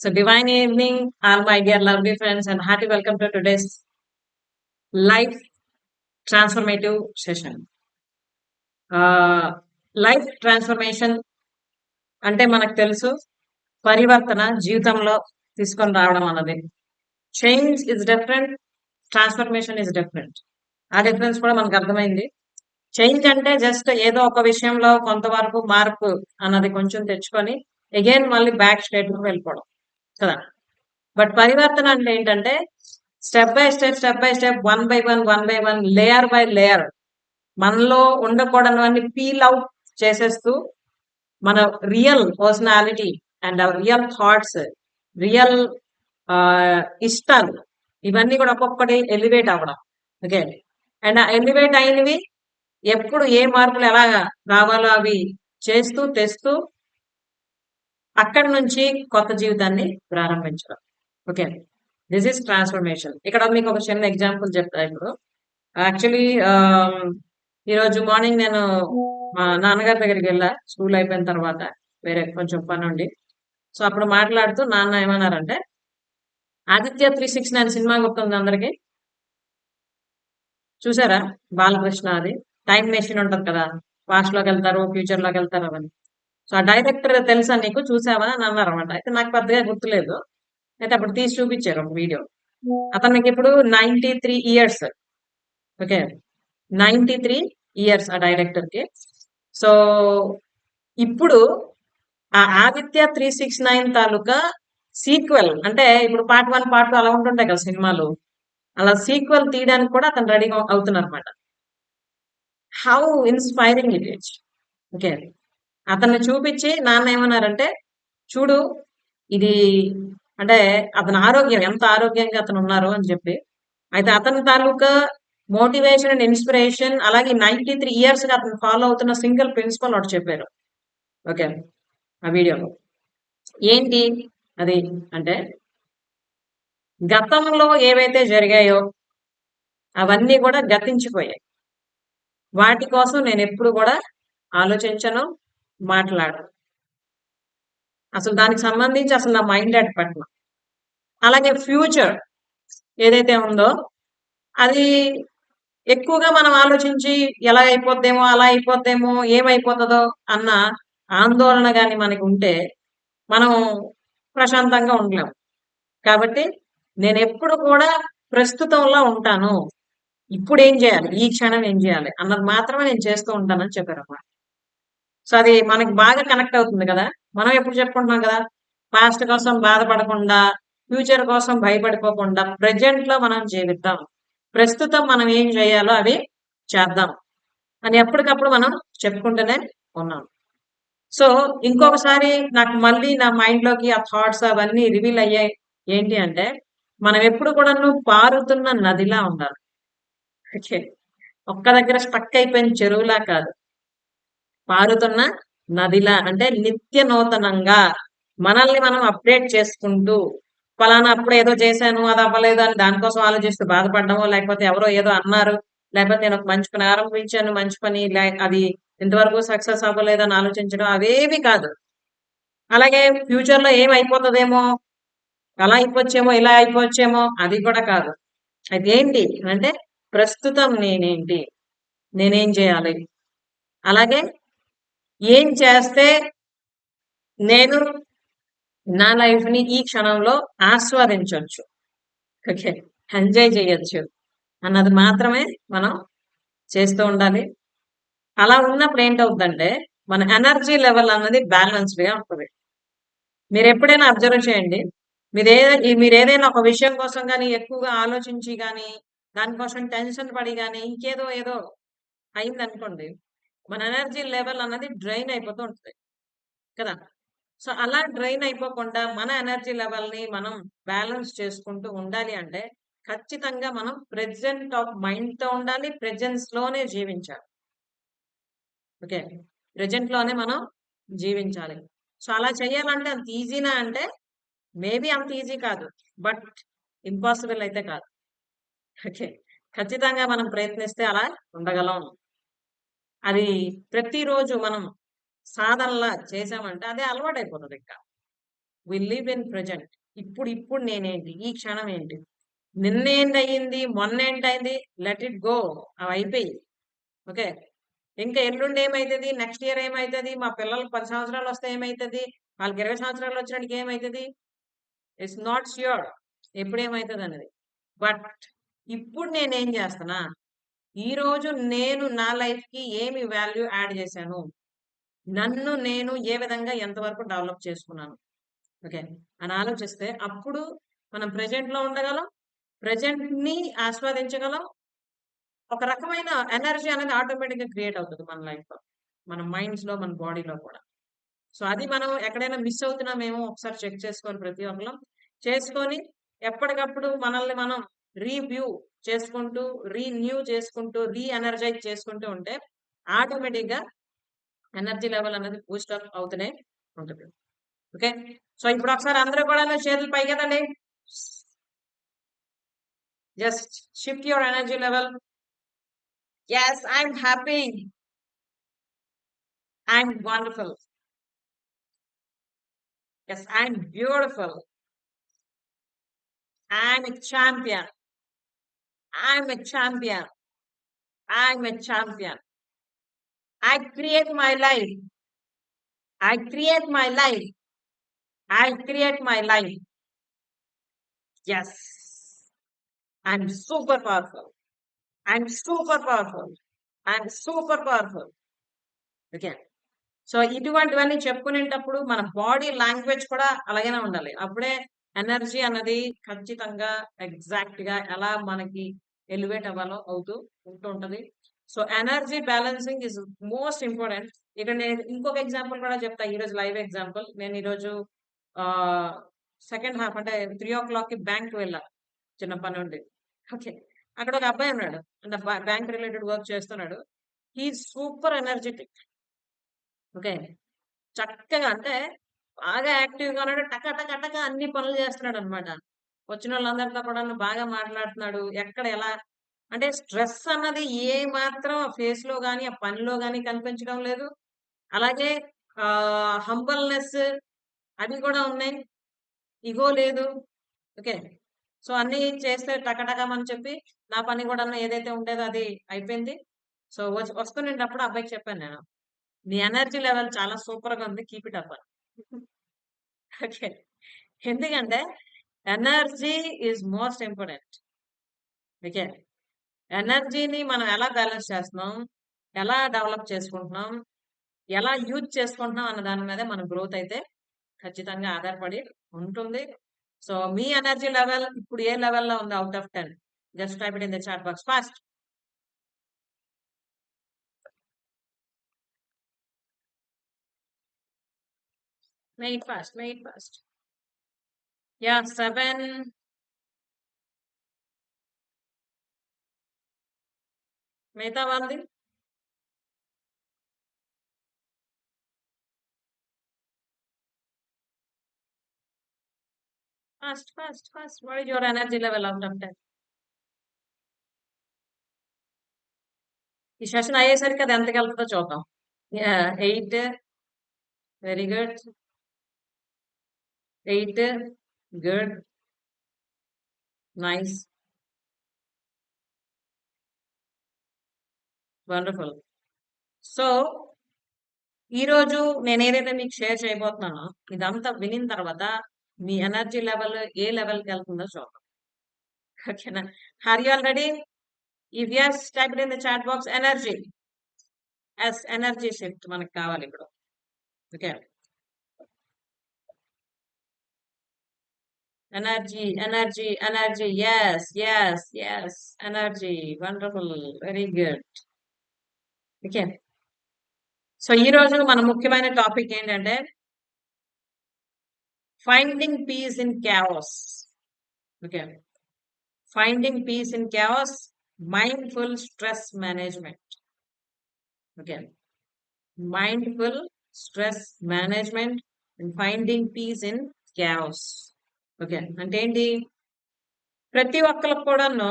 So, divine evening, all my dear lovely friends, and hearty welcome to today's life transformative session. Life transformation అంటే మనకు తెలుసు పరివర్తన జీవితంలో తీసుకొని రావడం అన్నది. Change is different, transformation is different. ఆ డిఫరెన్స్ కూడా మనకు అర్థమైంది. చేంజ్ అంటే జస్ట్ ఏదో ఒక విషయంలో కొంతవరకు మార్పు అన్నది కొంచెం తెచ్చుకొని అగైన్ మళ్ళీ బ్యాక్ స్టేట్ వెళ్ళిపోవడం కదా. బట్ పరివర్తన అంటే ఏంటంటే step by step, one by one, layer by layer మనలో ఉండకూడనివన్నీ పీల్ అవుట్ చేసేస్తూ మన real personality and real thoughts, real ఇష్టాలు ఇవన్నీ కూడా ఒక్కొక్కటి ఎలివేట్ అవ్వడం. ఓకే, అండ్ ఆ ఎలివేట్ అయినవి ఎప్పుడు ఏ మార్పులు ఎలా రావాలో అవి చేస్తూ తెస్తూ అక్కడి నుంచి కొత్త జీవితాన్ని ప్రారంభించడం. Okay, this is transformation. ఇక్కడ మీకు ఒక చిన్న ఎగ్జాంపుల్ చెప్తా. ఇప్పుడు యాక్చువల్లీ ఈరోజు మార్నింగ్ నేను మా నాన్నగారి దగ్గరికి వెళ్ళా, స్కూల్ అయిపోయిన తర్వాత వేరే కొంచెం పని ఉండి. సో అప్పుడు మాట్లాడుతూ నాన్న ఏమన్నారంటే, ఆదిత్య 369 సినిమా గుర్తుంది అందరికి, చూసారా? బాలకృష్ణ, అది టైం మెషిన్ ఉంటది కదా, పాస్ట్ లోకి వెళ్తారు ఫ్యూచర్ లోకి వెళ్తారు అవన్నీ. సో ఆ డైరెక్టర్ తెలుసా నీకు, చూసావా అని అన్నారు అనమాట. అయితే నాకు పెద్దగా గుర్తులేదు. అయితే అప్పుడు తీసి చూపించారు ఒక వీడియో. అతనికి ఇప్పుడు 93 ఇయర్స్. ఓకే, 93 ఇయర్స్ ఆ డైరెక్టర్ కి. సో ఇప్పుడు ఆ ఆదిత్య 369 తాలూకా సీక్వెల్, అంటే ఇప్పుడు పార్ట్ 1 పార్ట్ 2 అలా ఉంటుంటాయి కదా సినిమాలు, అలా సీక్వెల్ తీయడానికి కూడా అతను రెడీగా అవుతున్నారు అనమాట. How inspiring it is. Okay, అతన్ని చూపించి నాన్న ఏమన్నారంటే, చూడు ఇది అంటే అతని ఆరోగ్యం ఎంత ఆరోగ్యంగా అతను ఉన్నారు అని చెప్పి. అయితే అతని తాలూకా మోటివేషన్ అండ్ ఇన్స్పిరేషన్, అలాగే 93 ఇయర్స్ గా అతను ఫాలో అవుతున్న సింగిల్ ప్రిన్సిపల్ ఒకటి చెప్పారు. ఓకే, ఆ వీడియోలో ఏంటి అది అంటే, గతంలో ఏవైతే జరిగాయో అవన్నీ కూడా గతించిపోయాయి. వాటి కోసం నేను ఎప్పుడు కూడా ఆలోచించను, మాట్లాడను. అసలు దానికి సంబంధించి అసలు నా మైండ్ అట్ పెట్టను. అలాగే ఫ్యూచర్ ఏదైతే ఉందో అది ఎక్కువగా మనం ఆలోచించి ఎలా అయిపోద్దేమో, అలా అయిపోద్దేమో, ఏమైపోతుందో అన్న ఆందోళన గాని మనకి ఉంటే మనం ప్రశాంతంగా ఉండలేము. కాబట్టి నేను ఎప్పుడు కూడా ప్రస్తుతంలో ఉంటాను. ఇప్పుడు ఏం చేయాలి, ఈ క్షణం ఏం చేయాలి అన్నది మాత్రమే నేను చేస్తూ ఉంటానని చెప్పారు అన్నమాట. సో అది మనకి బాగా కనెక్ట్ అవుతుంది కదా. మనం ఎప్పుడు చెప్పుకుంటున్నాం కదా, పాస్ట్ కోసం బాధపడకుండా, ఫ్యూచర్ కోసం భయపడిపోకుండా ప్రెజెంట్ లో మనం జీవిద్దాం, ప్రస్తుతం మనం ఏం చేయాలో అవి చేద్దాం అని ఎప్పటికప్పుడు మనం చెప్పుకుంటూనే ఉన్నాం. సో ఇంకొకసారి నాకు మళ్ళీ నా మైండ్ లోకి ఆ థాట్స్ అవన్నీ రివీల్ అయ్యాయి. ఏంటి అంటే, మనం ఎప్పుడు కూడా పారుతున్న నదిలా ఉండాలి. ఓకే, ఒక్క దగ్గర స్టక్ అయిపోయిన చెరువులా కాదు, పారుతున్న నదిలా. అంటే నిత్య నూతనంగా మనల్ని మనం అప్డేట్ చేసుకుంటూ, ఫలానా అప్పుడు ఏదో చేశాను అది అవ్వలేదు అని దానికోసం ఆలోచిస్తూ బాధపడడమో, లేకపోతే ఎవరో ఏదో అన్నారు, లేకపోతే నేను ఒక మంచి పని ఆరంభించాను, మంచి పని అది ఇంతవరకు సక్సెస్ అవ్వలేదు అని ఆలోచించడం, అవేవి కాదు. అలాగే ఫ్యూచర్ లో ఏం అయిపోతుందేమో, అలా అయిపోవచ్చేమో, ఇలా అయిపోవచ్చేమో, అది కూడా కాదు. అయితే ఏంటి అంటే, ప్రస్తుతం నేనేంటి, నేనేం చేయాలి, అలాగే ఏం చేస్తే నేను నా లైఫ్ ని ఈ క్షణంలో ఆస్వాదించవచ్చు, ఓకే, ఎంజాయ్ చేయొచ్చు అన్నది మాత్రమే మనం చేస్తూ ఉండాలి. అలా ఉన్నప్పుడు ఏంటవుతుందంటే, మన ఎనర్జీ లెవెల్ అన్నది బ్యాలెన్స్డ్ గా ఉంటుంది. మీరు ఎప్పుడైనా అబ్జర్వ్ చేయండి, మీరు ఏదైనా ఒక విషయం కోసం కానీ ఎక్కువగా ఆలోచించి కానీ, దానికోసం టెన్షన్ పడి కానీ, ఇంకేదో ఏదో అయింది అనుకోండి, మన ఎనర్జీ లెవెల్ అన్నది డ్రైన్ అయిపోతూ ఉంటుంది కదా. సో అలా డ్రైన్ అయిపోకుండా మన ఎనర్జీ లెవెల్ ని మనం బ్యాలెన్స్ చేసుకుంటూ ఉండాలి అంటే, ఖచ్చితంగా మనం ప్రెజెంట్ ఆఫ్ మైండ్ తో ఉండాలి, ప్రెజెన్స్ లోనే జీవించాలి. ఓకే, ప్రెజెంట్ లోనే మనం జీవించాలి. సో అలా చేయాలంటే అంత ఈజీనా అంటే, మేబీ అంత ఈజీ కాదు, బట్ ఇంపాసిబుల్ అయితే కాదు. ఓకే, ఖచ్చితంగా మనం ప్రయత్నిస్తే అలా ఉండగలం. అది ప్రతిరోజు మనం సాధనలా చేసామంటే అదే అలవాటైపోతుంది ఇంకా. We live in present. ఇప్పుడు నేనేంటి, ఈ క్షణం ఏంటి, నిన్నేంటయింది, మొన్నేంటయింది, లెట్ ఇట్ గో. అవి అయిపోయి. ఓకే. ఇంకా ఎల్లుండి ఏమైతుంది, నెక్స్ట్ ఇయర్ ఏమైతుంది, మా పిల్లలకు 10 సంవత్సరాలు వస్తే ఏమైతుంది, వాళ్ళకి 20 సంవత్సరాలు వచ్చినట్టుకి ఏమైతుంది, ఇట్స్ నాట్ ష్యూర్ ఎప్పుడేమవుతుంది అనేది. బట్ ఇప్పుడు నేనేం చేస్తున్నా, ఈ రోజు నేను నా లైఫ్కి ఏమి వాల్యూ యాడ్ చేశాను, నన్ను నేను ఏ విధంగా ఎంతవరకు డెవలప్ చేసుకున్నాను, ఓకే అని ఆలోచిస్తే అప్పుడు మనం ప్రెజెంట్ లో ఉండగలం, ప్రెజెంట్ ని ఆస్వాదించగలం. ఒక రకమైన ఎనర్జీ అనేది ఆటోమేటిక్ గా క్రియేట్ అవుతుంది మన లైఫ్ లో, మన మైండ్స్ లో, మన బాడీలో కూడా. సో అది మనం ఎక్కడైనా మిస్ అవుతున్నామేమో ఒకసారి చెక్ చేసుకొని ప్రతి ఒక్కరం చేసుకొని ఎప్పటికప్పుడు మనల్ని మనం రీవ్యూ చేసుకుంటూ, రీన్యూ చేసుకుంటూ, ఎనర్జైజ్ చేసుకుంటూ ఉంటే ఆటోమేటిక్ గా ఎనర్జీ లెవెల్ అనేది బూస్ట్ అప్ అవుతూనే ఉంటుంది. ఓకే. సో ఇప్పుడు ఒకసారి అందరూ కూడా చేతులు పై కదండి. Just shift your energy level. Yes, I'm happy, I'm wonderful, yes I'm beautiful, I'm a champion, I'm a champion, I'm a champion. I create my life. I create my life. I create my life. Yes. I'm super powerful. I'm super powerful. I'm super powerful. Okay. So ఇటువంటివన్నీ చెప్పుకునేటప్పుడు మన body language కూడా అలాగనే ఉండాలి. అప్పుడే energy అన్నది ఖచ్చితంగా exact గా ఎలా మనకి ఎలివేట్ అవ్వాలో ఉంటూ ఉంటది. So energy balancing is most important. ఇక్కడ నేను ఇంకొక ఎగ్జాంపుల్ కూడా చెప్తా. ఈరోజు లైవ్ ఎగ్జాంపుల్. నేను ఈరోజు సెకండ్ హాఫ్ అంటే 3 o'clock కి బ్యాంక్ వెళ్ళా చిన్న పని ఉండి. ఓకే. అక్కడ ఒక అబ్బాయి ఉన్నాడు, అంటే బ్యాంక్ రిలేటెడ్ వర్క్ చేస్తున్నాడు. He super energetic. ఓకే. చక్కగా అంటే బాగా యాక్టివ్ గా ఉన్నాడు. టక టక టక అన్ని పనులు చేస్తున్నాడు అనమాట. వచ్చిన వాళ్ళందరితో కూడా బాగా మాట్లాడుతున్నాడు. ఎక్కడ ఎలా అంటే స్ట్రెస్ అన్నది ఏ మాత్రం ఫేస్ లో గానీ, ఆ పనిలో గానీ కనిపించడం లేదు. అలాగే హంబల్నెస్ అవి కూడా ఉన్నాయి. ఇగో లేదు. ఓకే. సో అన్ని చేస్తే టకటకమని చెప్పి నా పని కూడా ఏదైతే ఉండేదో అది అయిపోయింది. సో వస్తున్నప్పుడు అబ్బాయికి చెప్పాను నేను, నీ ఎనర్జీ లెవెల్ చాలా సూపర్ గా ఉంది, కీప్ ఇట్ అప్ అని. ఓకే. ఎందుకంటే energy is most important. Okay. ఎనర్జీని మనం ఎలా బ్యాలెన్స్ చేస్తున్నాం, ఎలా డెవలప్ చేసుకుంటున్నాం, ఎలా యూజ్ చేసుకుంటున్నాం అన్న దాని మీద మన గ్రోత్ అయితే ఖచ్చితంగా ఆధారపడి ఉంటుంది. సో మీ ఎనర్జీ లెవెల్ ఇప్పుడు ఏ లెవెల్లో ఉంది out of 10? Just type it in the chat box fast. Make it fast, make it fast. Yeah, 7. మిగతా వాళ్ళది fast fast fast. What is your energy level out of 10? ఈ సెషన్ అయ్యేసరికి అది ఎంతకి వెళ్తుందో చూద్దాం. 8. Very good. 8. Good. Nice. Wonderful. So ఈరోజు నేను ఏదైతే మీకు షేర్ చేయబోతున్నానో ఇదంతా వినిన తర్వాత మీ ఎనర్జీ లెవెల్ ఏ లెవెల్కి వెళ్తుందో చూద్దాం. ఓకేనా? Are you all ready? If yes, type it in the chat box. Energy. Yes, energy shift మనకు కావాలి ఇప్పుడు. Okay. Energy energy energy. Yes yes yes, energy. Wonderful, very good. Okay. So ఈ రోజు మన ముఖ్యమైన టాపిక్ ఏంటంటే finding peace in chaos. Okay. Finding peace in chaos, mindful stress management. Okay. Mindful stress management and finding peace in chaos. Okay. అంటే ఏంటి? ప్రతి ఒక్కరికి కూడాను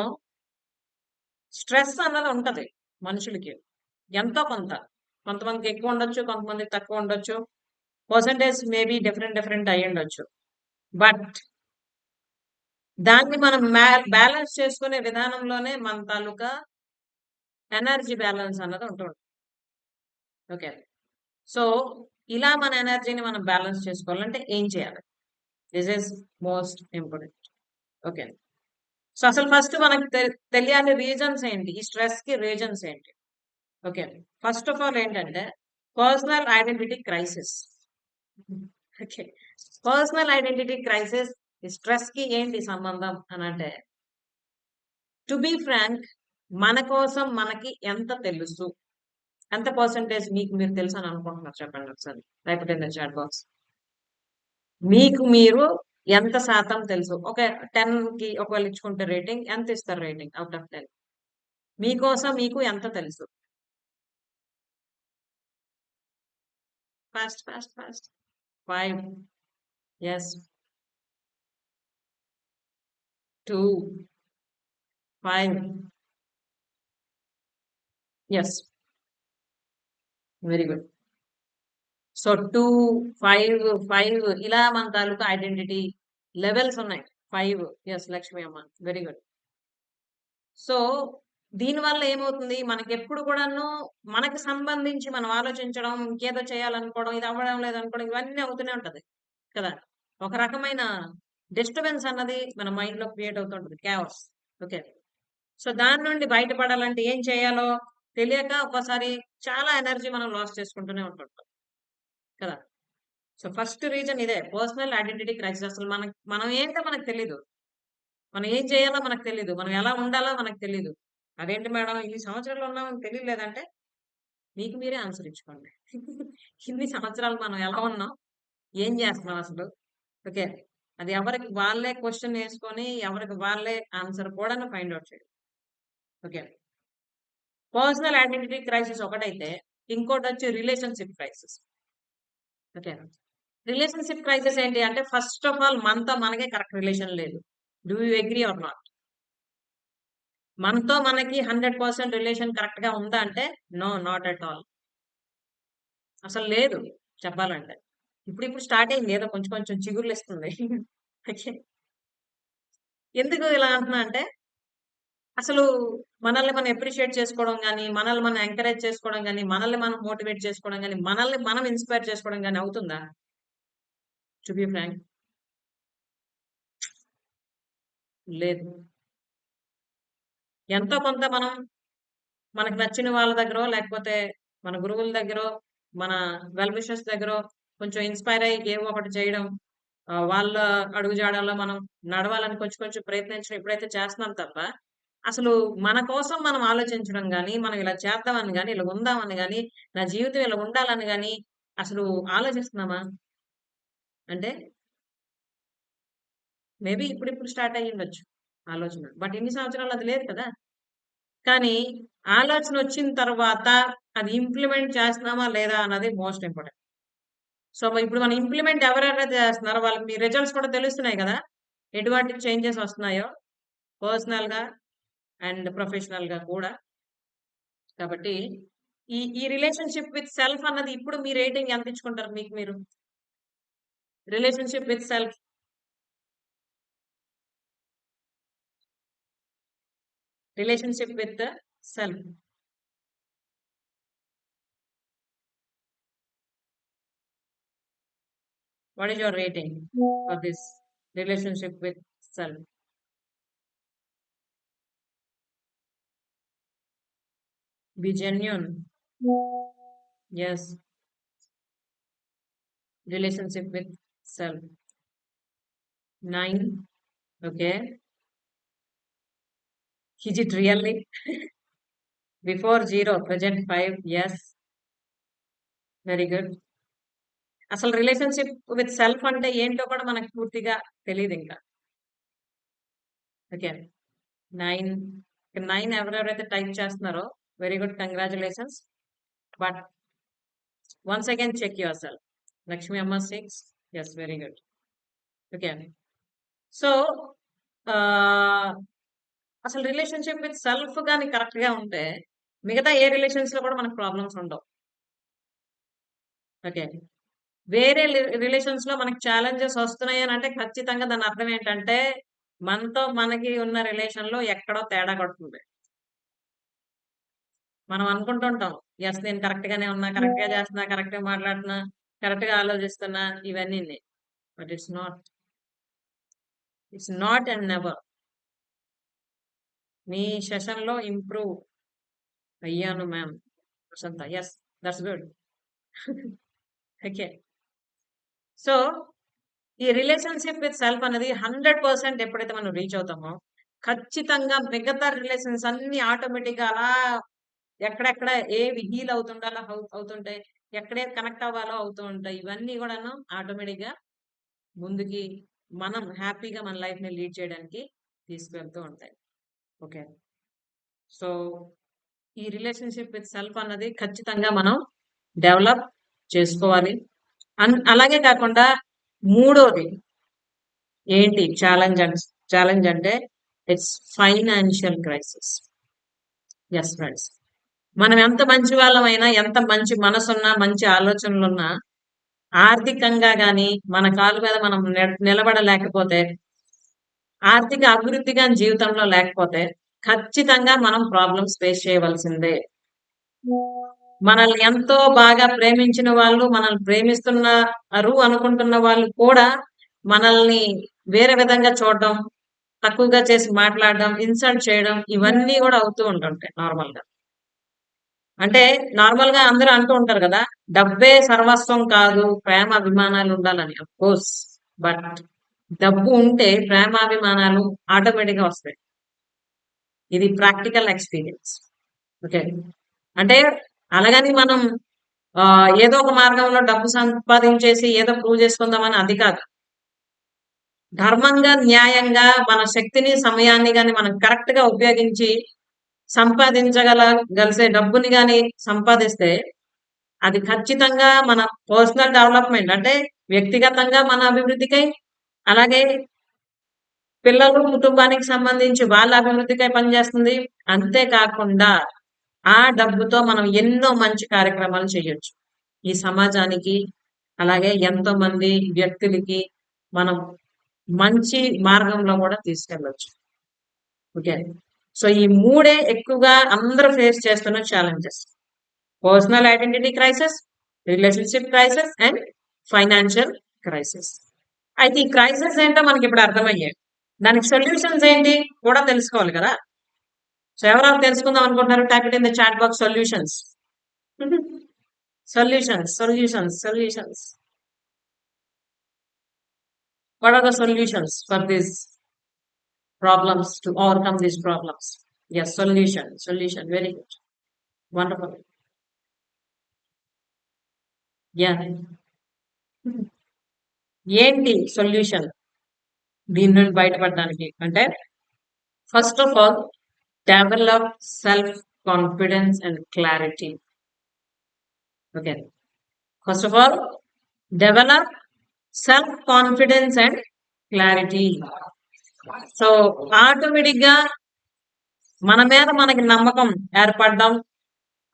స్ట్రెస్ అన్నది ఉంటది మనుషులకి, ఎంతో కొంత. కొంతమందికి ఎక్కువ ఉండొచ్చు, కొంతమందికి తక్కువ ఉండొచ్చు. పర్సంటేజ్ మేబీ డిఫరెంట్ డిఫరెంట్ అయ్యి ఉండొచ్చు. బట్ దాన్ని మనం బ్యాలెన్స్ చేసుకునే విధానంలోనే మన తాలూకా ఎనర్జీ బ్యాలెన్స్ అన్నది ఉంటుంది. ఓకే. సో, ఇలా మన ఎనర్జీని మనం బ్యాలెన్స్ చేసుకోవాలంటే ఏం చేయాలి? This is most important. Okay. So, అసలు ఫస్ట్ మనకు తెలియాలి రీజన్స్ ఏంటి? ఈ స్ట్రెస్‌కి రీజన్స్ ఏంటి? ఓకే. ఫస్ట్ ఆఫ్ ఆల్ ఏంటంటే personal identity crisis. Okay. Personal identity crisis ఈ స్ట్రెస్‌కి ఏంటి సంబంధం అనంటే, టు బీ ఫ్రాంక్ మన కోసం మనకి ఎంత తెలుసు? ఎంత పర్సెంటేజ్ మీకు మీరు తెలుసని అనుకుంటున్నారు చెప్పండి ఒకసారి? లేకపోతే ఇన్ ద చాట్ బాక్స్. మీకు మీరు ఎంత శాతం తెలుసు? ఒక 10కి ఒకవేళ ఇచ్చుకుంటే రేటింగ్ ఎంత ఇస్తారు రేటింగ్ ఔట్ ఆఫ్ 10? మీకోసం మీకు ఎంత తెలుసు? Fast, fast, fast. 5. Yes. 2. 5. Yes. Very good. So 2, 5, 5 ఇలా మన తాలూకా ఐడెంటిటీ లెవెల్స్ ఉన్నాయి. 5. యెస్ లక్ష్మి అమ్మ. Very good. సో దీనివల్ల ఏమవుతుంది? మనకెప్పుడు కూడాను మనకు సంబంధించి మనం ఆలోచించడం, ఇంకేదో చేయాలనుకోవడం, ఇది అవ్వడం లేదనుకోవడం ఇవన్నీ అవుతూనే ఉంటది. కదా! ఒక రకమైన డిస్టర్బెన్స్ అన్నది మన మైండ్‌లో క్రియేట్ అవుతుంటది. చాఓస్. ఓకే. సో దాని నుండి బయటపడాలంటే ఏం చేయాలో తెలియక ఒక్కోసారి చాలా ఎనర్జీ మనం లాస్ చేసుకుంటూనే ఉంటుంటాం. కదా! సో ఫస్ట్ రీజన్ ఇదే. Personal identity crisis. అసలు మనం ఏంటో మనకు తెలీదు. మనం ఏం చేయాలో మనకు తెలీదు. మనం ఎలా ఉండాలో మనకు తెలీదు. అదేంటి మేడం ఇన్ని సంవత్సరాలు ఉన్నామని తెలియలేదంటే, మీకు మీరే ఆన్సర్ ఇచ్చుకోండి. ఇన్ని సంవత్సరాలు మనం ఎలా ఉన్నాం? ఏం చేస్తున్నాం అసలు? ఓకే. అది ఎవరికి వాళ్ళే క్వెషన్ ఏసుకొని, ఎవరికి వాళ్ళే ఆన్సర్ కూడాను ఫైండ్ ఔట్ చేయాలి. ఓకే. పర్సనల్ ఐడెంటిటీ క్రైసిస్ ఒకటైతే, ఇంకోటొచ్చి relationship crisis. Okay. Relationship crisis ఏంటి అంటే, ఫస్ట్ ఆఫ్ ఆల్ మనతో మనకే కరెక్ట్ రిలేషన్ లేదు. Do you agree or not? మనతో మనకి 100% రిలేషన్ కరెక్ట్‌గా ఉందా అంటే, నో నాట్ అట్ ఆల్. అసలు లేదు చెప్పాలంటే. ఇప్పుడిప్పుడు స్టార్ట్ అయింది ఏదో కొంచెం కొంచెం చిగుర్లిస్తుంది. ఓకే. ఎందుకు ఇలా అంటున్నా అంటే, అసలు మనల్ని మనం అప్రిషియేట్ చేసుకోవడం గాని, మనల్ని మనం ఎంకరేజ్ చేసుకోవడం గాని, మనల్ని మనం మోటివేట్ చేసుకోవడం గాని, మనల్ని మనం ఇన్‌స్పైర్ చేసుకోవడం గాని అవుతుందా? టు బి ఫ్రాంక్ లేదు. ఎంతో కొంత మనం మనకు నచ్చిన వాళ్ళ దగ్గరో, లేకపోతే మన గురువుల దగ్గరో, మన వెల్ విషర్స్ దగ్గరో కొంచెం ఇన్‌స్పైర్ అయ్యి ఏవో ఒకటి చేయడం. వాళ్ళ అడుగుజాడల్లో మనం నడవాలని కొంచెం కొంచెం ప్రయత్నించడం ఎప్పుడైతే చేస్తున్నాం తప్ప, అసలు మన కోసం మనం ఆలోచించడం గాని, మనం ఇలా చేద్దామని గాని, ఇలా ఉందామని గాని, నా జీవితం ఇలా ఉండాలని గాని, అసలు ఆలోచిస్తున్నామా? అంటే మేబీ ఇప్పుడిప్పుడు స్టార్ట్ అయ్యుండొచ్చు ఆలోచన. బట్ ఇన్ని సంవత్సరాలు అది లేదు కదా! కానీ ఆలోచనొచ్చిన తర్వాత అది ఇంప్లిమెంట్ చేస్తున్నామా లేదా అన్నది మోస్ట్ ఇంపార్టెంట్. సో, ఇప్పుడు మనం ఇంప్లిమెంట్ ఎవరెవరైతే చేస్తున్నారో వాళ్ళకి మీ రిజల్ట్స్ కూడా తెలుస్తున్నాయి గదా! ఎటువంటి చేంజెస్ వస్తున్నాయో పర్సనల్‌గా అండ్ ప్రొఫెషనల్‌గా కూడా. కాబట్టి ఈ రిలేషన్‌షిప్ విత్ సెల్ఫ్ అన్నది ఇప్పుడు మీ రేటింగ్ ఎంత ఇచ్చుకుంటారు మీకు మీరు? Relationship with self, relationship with self. What is your rating for this relationship with self? Be genuine. Yes. Relationship with self. 9. Okay. Is it really? Before 0 present 5. Yes. Very good. అసలు relationship with self అంటే ఏంటో కూడా మనకు పూర్తిగా తెలీదింకా. Okay. 9. 9 ఎవరెవరైతే type చేస్తున్నారో very good congratulations. But once again check yourself. Lakshmi అమ్మ 6. Yes very good. Okay. So, ah, అసలు రిలేషన్‌షిప్ విత్ సెల్ఫ్ గాని కరెక్ట్‌గా ఉంటే మిగతా ఏ రిలేషన్స్‌లో కూడా మనకు ప్రాబ్లమ్స్ ఉండవు. ఓకే. వేరే రిలేషన్స్ లో మనకి ఛాలెంజెస్ వస్తున్నాయి అని అంటే ఖచ్చితంగా దాని అర్థం ఏంటంటే మనతో మనకి ఉన్న రిలేషన్ లో ఎక్కడో తేడా కొడుతుంది. మనం అనుకుంటుంటాం, ఎస్ నేను కరెక్ట్ గానే ఉన్నా, కరెక్ట్ గా చేస్తున్నా, కరెక్ట్ గా మాట్లాడుతున్నా, కరెక్ట్ గా ఆలోచిస్తున్నా, ఇవన్నీ. But it's not and never. మీ సెషన్ లో ఇంప్రూవ్ అయ్యాను ma'am Prashanta. Yes, that's good. Okay. So ఈ రిలేషన్షిప్ విత్ సెల్ఫ్ అనేది 100% ఎప్పుడైతే మనం రీచ్ అవుతామో ఖచ్చితంగా మిగతా రిలేషన్స్ అన్ని ఆటోమేటిక్ గా అలా ఎక్కడెక్కడ ఏవి హీల్ అవుతుండాలో అవుతుంటాయి, ఎక్కడే కనెక్ట్ అవ్వాలో అవుతూ ఉంటాయి. ఇవన్నీ కూడాను ఆటోమేటిక్ గా ముందుకి మనం హ్యాపీగా మన లైఫ్ ని లీడ్ చేయడానికి తీసుకెళ్తూ ఉంటాయి. ఓకే. సో ఈ రిలేషన్షిప్ విత్ సెల్ఫ్ అన్నది ఖచ్చితంగా మనం డెవలప్ చేసుకోవాలి. అలాగే కాకుండా మూడోది ఏంటి ఛాలెంజ్ అంటే it's financial crisis. Yes friends, మనం ఎంత మంచి వాళ్ళమైనా, ఎంత మంచి మనసున్నా, మంచి ఆలోచనలున్నా, ఆర్థికంగా గాని మన కాళ్ళ మీద మనం నిలబడలేకపోతే, ఆర్థిక అభివృద్ధిగా జీవితంలో లేకపోతే ఖచ్చితంగా మనం ప్రాబ్లమ్స్ ఫేస్ చేయవలసిందే. మనల్ని ఎంతో బాగా ప్రేమించిన వాళ్ళు, మనల్ని ప్రేమిస్తున్నారు అనుకుంటున్న వాళ్ళు కూడా మనల్ని వేరే విధంగా చూడడం, తక్కువగా చేసి మాట్లాడడం, ఇన్సల్ట్ చేయడం, ఇవన్నీ కూడా అవుతూ ఉంటుంటాయి నార్మల్ గా. అంటే నార్మల్ గా అందరూ అంటూ ఉంటారు కదా, డబ్బే సర్వస్వం కాదు, ప్రేమ అభిమానాలు ఉండాలని. అఫ్ కోర్స్, బట్ డబ్బు ఉంటే ప్రేమాభిమానాలు ఆటోమేటిక్ గా వస్తాయి. ఇది ప్రాక్టికల్ ఎక్స్పీరియన్స్. ఓకే. అంటే అలాగని మనం ఏదో ఒక మార్గంలో డబ్బు సంపాదించేసి ఏదో ప్రూవ్ చేసుకుందామని అది కాదు. ధర్మంగా, న్యాయంగా మన శక్తిని, సమయాన్ని గాని మనం కరెక్ట్ గా ఉపయోగించి గలిసే డబ్బుని గాని సంపాదిస్తే అది ఖచ్చితంగా మన పర్సనల్ డెవలప్మెంట్ అంటే వ్యక్తిగతంగా మన అభివృద్ధికై, అలాగే పిల్లలు, కుటుంబానికి సంబంధించి వాళ్ళ అభివృద్ధికై పనిచేస్తుంది. అంతేకాకుండా ఆ డబ్బుతో మనం ఎన్నో మంచి కార్యక్రమాలు చేయొచ్చు ఈ సమాజానికి. అలాగే ఎంతో మంది వ్యక్తులకి మనం మంచి మార్గంలో కూడా తీసుకెళ్ళొచ్చు. ఓకే. సో ఈ మూడే ఎక్కువగా అందరూ ఫేస్ చేస్తున్న challenges: personal identity crisis, relationship crisis and financial crisis. అయితే ఈ క్రైసిస్ ఏంటో మనకి ఇప్పుడు అర్థమయ్యాయి. దానికి సొల్యూషన్స్ ఏంటి కూడా తెలుసుకోవాలి కదా. సో ఎవరెవరు తెలుసుకుందాం అనుకుంటున్నారు? Type it in the chat box solutions. Solutions. What are the solutions for these problems, to overcome these problems? Yes, solution. Very good. Wonderful. Yeah. ఏంటి సొల్యూషన్ దీని నుండి బయటపడడానికి అంటే, first of all develop self confidence and clarity. Okay. First of all develop self confidence and clarity. So automatic గా మన మీద మనకి నమ్మకం ఏర్పడడం,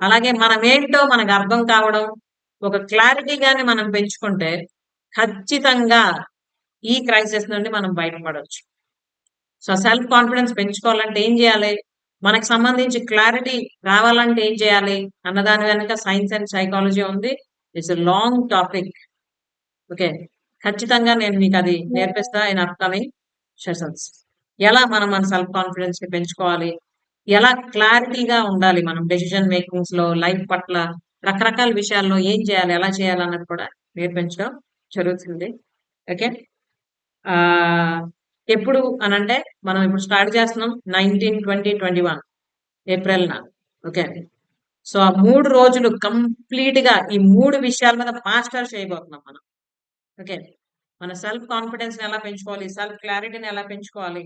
అలాగే మనం ఏంటో మనకు అర్థం కావడం, ఒక క్లారిటీ గాని మనం పెంచుకుంటే ఖచ్చితంగా ఈ క్రైసిస్ నుండి మనం బయటపడవచ్చు. సో సెల్ఫ్ కాన్ఫిడెన్స్ పెంచుకోవాలంటే ఏం చేయాలి, మనకు సంబంధించి క్లారిటీ రావాలంటే ఏం చేయాలి అన్నదాని వెనుక సైన్స్ అండ్ సైకాలజీ ఉంది. It's long topic. ఓకే. ఖచ్చితంగా నేను మీకు అది నేర్పిస్తా ఇన్ అప్కమింగ్ సెషన్స్. ఎలా మనం మన సెల్ఫ్ కాన్ఫిడెన్స్ ని పెంచుకోవాలి, ఎలా క్లారిటీగా ఉండాలి మనం డెసిషన్ మేకింగ్స్ లో, లైఫ్ పట్ల, రకరకాల విషయాల్లో ఏం చేయాలి, ఎలా చేయాలి అన్నది కూడా నేర్పించడం జరుగుతుంది. ఓకే. ఆ ఎప్పుడు అనంటే మనం ఇప్పుడు స్టార్ట్ చేస్తున్నాం 19/20/21 ఏప్రిల్ నా. ఓకే. సో ఆ 3 రోజులు కంప్లీట్ గా ఈ 3 విషయాల మీద మాస్టర్ చేయబోతున్నాం మనం. ఓకే. మన సెల్ఫ్ కాన్ఫిడెన్స్ ని ఎలా పెంచుకోవాలి, సెల్ఫ్ క్లారిటీని ఎలా పెంచుకోవాలి,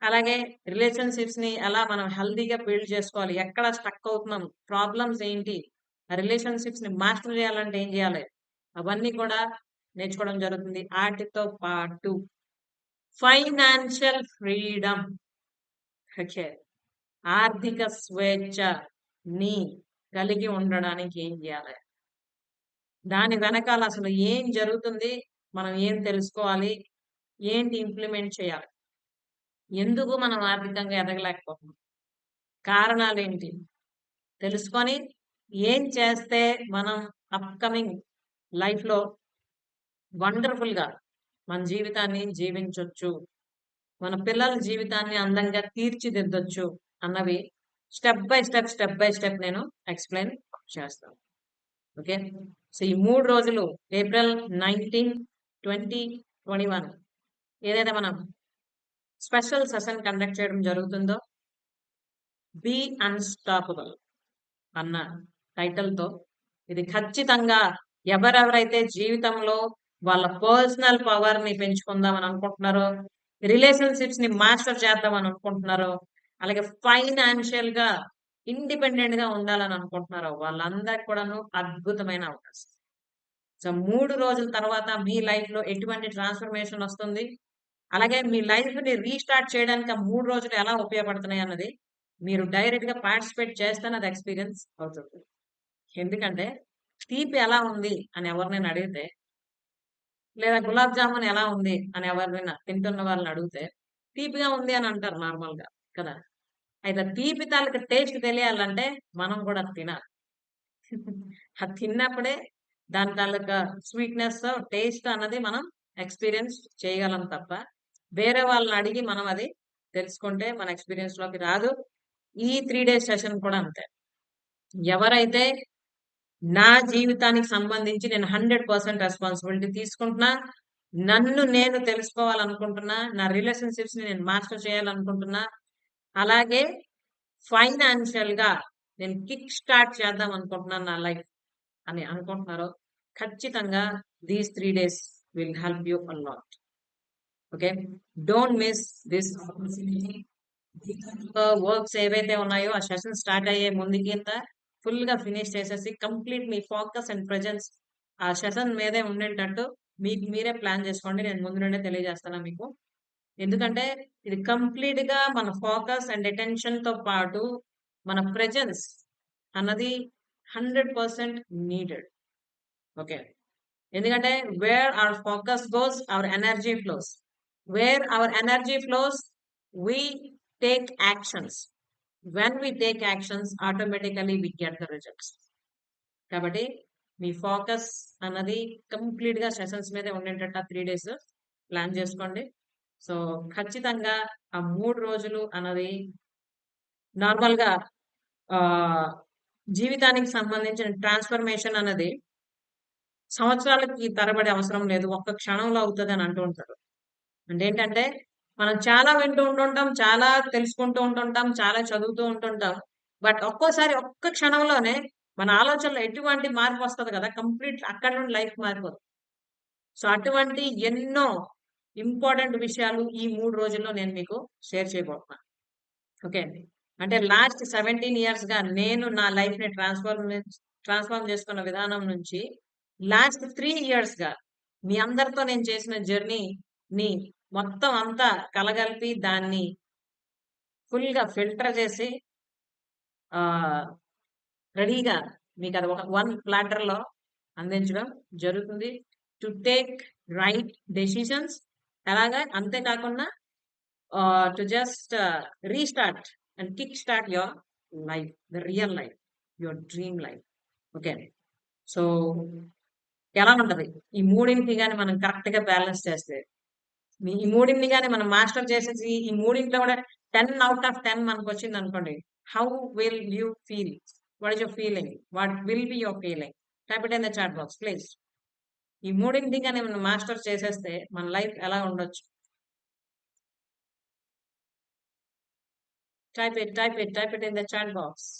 అలాగే రిలేషన్షిప్స్ ని ఎలా మనం హెల్దీగా బిల్డ్ చేసుకోవాలి, ఎక్కడ స్టక్ అవుతున్నాం, ప్రాబ్లమ్స్ ఏంటి, రిలేషన్షిప్స్ ని మాస్టర్ చేయాలంటే ఏం చేయాలి, అవన్నీ కూడా నేర్చుకోవడం జరుగుతుంది. వాటితో పాటు ఫైనాన్షియల్ ఫ్రీడమ్, ఓకే, ఆర్థిక స్వేచ్ఛ ని కలిగి ఉండడానికి ఏం చేయాలి, దాని వెనకాల అసలు ఏం జరుగుతుంది? మనం ఏం తెలుసుకోవాలి? ఏంటి ఇంప్లిమెంట్ చేయాలి? ఎందుకు మనం ఆర్థికంగా ఎదగలేకపోతున్నాం? కారణాలేంటి? తెలుసుకొని ఏం చేస్తే మనం అప్‌కమింగ్ లైఫ్‌లో వండర్‌ఫుల్‌గా మన జీవితాన్ని జీవించొచ్చు. మన పిల్లల జీవితాన్ని అందంగా తీర్చిదిద్దొచ్చు అన్నవి స్టెప్ బై స్టెప్ నేను ఎక్స్‌ప్లెయిన్ చేస్తాను. ఓకే. సో, ఈ 3 రోజులు ఏప్రిల్ 19, 20, 21 ఏదైతే మనం స్పెషల్ సెషన్ కండక్ట్ చేయడం జరుగుతుందో, బీ అన్‌స్టాపబుల్ అన్న టైటిల్‌తో ఇది ఖచ్చితంగా ఎవరెవరైతే జీవితంలో వాళ్ళ పర్సనల్ పవర్‌ని పెంచుకుందామని అనుకుంటున్నారో, రిలేషన్‌షిప్స్‌ని మాస్టర్ చేద్దామని అనుకుంటున్నారో, అలాగే ఫైనాన్షియల్‌గా ఇండిపెండెంట్‌గా ఉండాలని అనుకుంటున్నారో వాళ్ళందరికి కూడాను అద్భుతమైన అవకాశం. సో, 3 రోజుల తర్వాత మీ లైఫ్‌లో ఎటువంటి ట్రాన్స్‌ఫర్మేషన్ వస్తుంది? అలాగే మీ లైఫ్‌ని రీస్టార్ట్ చేయడానికి ఆ 3 రోజులు ఎలా ఉపయోగపడుతున్నాయి అన్నది మీరు డైరెక్ట్‌గా పార్టిసిపేట్ చేస్తేనే అది ఎక్స్‌పీరియన్స్ అవుతుంది. ఎందుకంటే తీపి ఎలా ఉంది అని ఎవరినైనా అడిగితే, లేదా గులాబ్ జామున్ ఎలా ఉంది అని ఎవరినైనా తింటున్న వాళ్ళని అడిగితే, తీపిగా ఉంది అని అంటారు నార్మల్‌గా కదా! అయితే తీపి తాలూకు టేస్ట్ తెలియాలంటే మనం కూడా తినాలి. అది తిన్నప్పుడే దాని తాలూకా స్వీట్‌నెస్, టేస్ట్ అన్నది మనం ఎక్స్‌పీరియన్స్ చేయగలం తప్ప, వేరే వాళ్ళని అడిగి మనం అది తెలుసుకుంటే మన ఎక్స్‌పీరియన్స్‌లోకి రాదు. ఈ 3 డేస్ సెషన్ కూడా అంతే. ఎవరైతే నా జీవితానికి సంబంధించి నేను 100% రెస్పాన్సిబిలిటీ తీసుకుంటున్నా. నన్ను నేను తెలుసుకోవాలనుకుంటున్నా. నా రిలేషన్‌షిప్స్‌ని నేను మాస్టర్ చేయాలనుకుంటున్నా. అలాగే ఫైనాన్షియల్‌గా నేను కిక్ స్టార్ట్ చేద్దాం అనుకుంటున్నాను నా లైఫ్ అని అనుకుంటున్నారో, ఖచ్చితంగా these 3 days will help you a lot. Okay. Don't miss this opportunity. Works ఏవైతే ఉన్నాయో ఆ సెషన్ స్టార్ట్ అయ్యే ముందుకింత ఫుల్‌గా ఫినిష్ చేసేసి complete me focus and presence ఆ సెషన్ మీదే ఉండేటట్టు మీకు మీరే ప్లాన్ చేసుకోండి. నేను ముందు నుండే తెలియజేస్తాను మీకు. ఎందుకంటే ఇది కంప్లీట్‌గా మన ఫోకస్ అండ్ అటెన్షన్‌తో పాటు మన ప్రెజెన్స్ అన్నది 100% నీడెడ్. ఓకే. ఎందుకంటే where our focus goes our energy flows. Where our energy flows we take actions. When we take actions automatically we get the results. కాబట్టి మీ ఫోకస్ అన్నది కంప్లీట్‌గా సెషన్స్ మీదే ఉండేటట్టు ఆ 3 డేస్ ప్లాన్ చేసుకోండి. సో, ఖచ్చితంగా ఆ 3 రోజులు అన్నది నార్మల్‌గా ఆహ్, జీవితానికి సంబంధించిన ట్రాన్స్‌ఫర్మేషన్ అన్నది సంవత్సరాలకి తరబడి అవసరం లేదు. ఒక్క క్షణంలో అవుతదని అంటూ ఉంటారు. అంటే ఏంటంటే, మనం చాలా వింటూ ఉంటుంటాం, చాలా తెలుసుకుంటూ ఉంటుంటాం, చాలా చదువుతూ ఉంటుంటాం. బట్ ఒక్కోసారి ఒక్క క్షణంలోనే మన ఆలోచనలో ఎటువంటి మార్పొస్తది కదా! కంప్లీట్ అక్కడి నుండి లైఫ్ మారిపోతుంది. సో, అటువంటి ఎన్నో ఇంపార్టెంట్ విషయాలు ఈ 3 రోజుల్లో నేను మీకు షేర్ చేయబోతున్నాను. ఓకే అండి. అంటే లాస్ట్ 17 ఇయర్స్‌గా నేను నా లైఫ్‌ని ట్రాన్స్‌ఫార్మ్ చేసుకున్న విధానం నుంచి లాస్ట్ 3 ఇయర్స్‌గా మీ అందరితో నేను చేసిన జర్నీని మొత్తం అంతా కలగలిపి దాన్ని ఫుల్‌గా ఫిల్టర్ చేసి ఆహ్, రెడీగా మీకది ఒక వన్ ప్లాటర్‌లో అందించడం జరుగుతుంది. టు టేక్ రైట్ డెసిషన్స్ అలాగా అంతే కాకుండా to just restart and kickstart your life, the real life, your dream life. Okay. So, ఎలా ఉంటది? ఈ మూడింటిని గాని మనం కరెక్ట్‌గా బ్యాలెన్స్ చేస్తే, ఈ మూడింటిని గాని మనం మాస్టర్ చేసేసి, ఈ మూడింట్లో కూడా 10 ఔట్ ఆఫ్ 10 మనకొచ్చిందనుకోండి. How will you feel? What is your feeling? What will be your feeling? Type it in the chat box please. ఈ మూడింటిని గాని మనం మాస్టర్ చేసేస్తే మన లైఫ్ ఎలా ఉండొచ్చు? Type it in the chat box.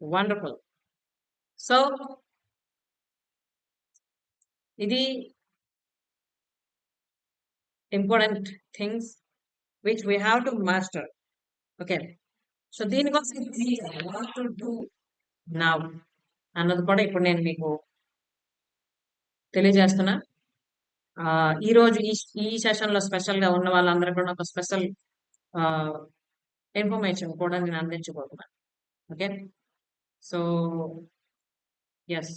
Wonderful. So, ఇది important things which we have to master. Okay. So, దీనికోసం ఏం చేయాలి? వాట్ టు డూ నౌ అన్నది కూడా ఇప్పుడు నేను మీకు తెలియజేస్తున్నా. ఈరోజు ఈ సెషన్‌లో స్పెషల్‌గా ఉన్న వాళ్ళందరూ కూడా ఒక స్పెషల్ ఆహ్, ఇన్ఫర్మేషన్ కూడా నేను అందించబోతున్నాను. ఓకే. So yes.